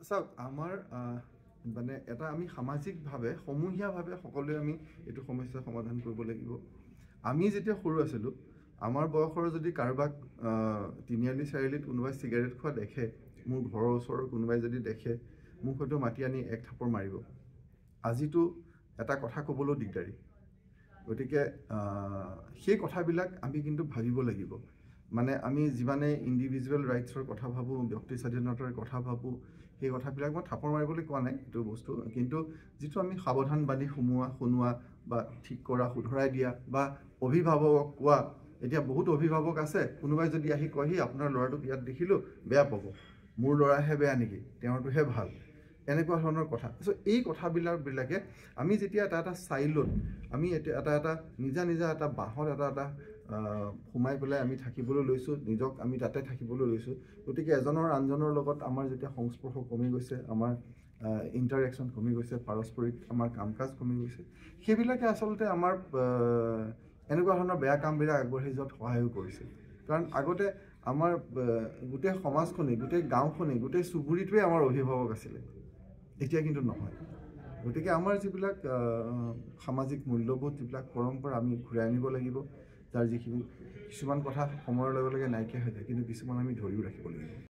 চাওক আমাৰ মানে এটা আমি সামাজিকভাৱে সমূহীয়াভাৱে সকলোৱে আমি এইটো সমস্যা সমাধান কৰিব লাগিব। আমি যেতিয়া সৰু আছিলোঁ, আমাৰ বয়সৰ যদি কাৰোবাক তিনিআলি চাৰিআলিত কোনোবাই চিগাৰেট খোৱা দেখে, মোৰ ঘৰৰ ওচৰৰ কোনোবাই যদি দেখে, মোক হয়তো মাতি আনি এক থাপৰ মাৰিব। আজিতো এটা কথা ক'বলৈও দিগদাৰী। গতিকে সেই কথাবিলাক আমি কিন্তু ভাবিব লাগিব। মানে আমি যিমানে ইণ্ডিভিজুৱেল ৰাইটছৰ কথা ভাবোঁ, ব্যক্তি স্বাধীনতাৰ কথা ভাবোঁ, সেই কথাবিলাক মই থাপৰ মাৰিবলৈ কোৱা নাই এইটো বস্তু, কিন্তু যিটো আমি সাৱধানবাণী শুনোৱা বা ঠিক কৰা, শুধৰাই দিয়া বা অভিভাৱকক কোৱা। এতিয়া বহুত অভিভাৱক আছে, কোনোবাই যদি আহি কয়হি আপোনাৰ ল'ৰাটোক ইয়াত দেখিলোঁ, বেয়া পাব, মোৰ ল'ৰাহে বেয়া নেকি, তেওঁৰটোহে ভাল, এনেকুৱা ধৰণৰ কথা। চ' এই কথাবিলাকে আমি যেতিয়া এটা চাইলত আমি এটা নিজা এটা বাঁহত এটা সোমাই পেলাই আমি থাকিবলৈ লৈছোঁ, নিজক আমি তাতে থাকিবলৈ লৈছোঁ। গতিকে এজনৰ আনজনৰ লগত আমাৰ যেতিয়া সংস্পৰ্শ কমি গৈছে, আমাৰ ইণ্টাৰেকশ্যন কমি গৈছে, পাৰস্পৰিক আমাৰ কাম কাজ কমি গৈছে, সেইবিলাকে আচলতে আমাৰ এনেকুৱা ধৰণৰ বেয়া কামবিলাক আগবাঢ়ি যোৱাত সহায়ো কৰিছে। কাৰণ আগতে আমাৰ গোটেই সমাজখনেই, গোটেই গাঁওখনেই, গোটেই চুবুৰীটোৱে আমাৰ অভিভাৱক আছিলে, এতিয়া কিন্তু নহয়। গতিকে আমাৰ যিবিলাক সামাজিক মূল্যবোধ, যিবিলাক পৰম্পৰা আমি ঘূৰাই আনিব লাগিব। যাৰ যিখিনি কিছুমান কথা সময়ৰ লগে লগে নাইকিয়া হৈ যায়, কিন্তু কিছুমান আমি ধৰিও ৰাখিব লাগিব।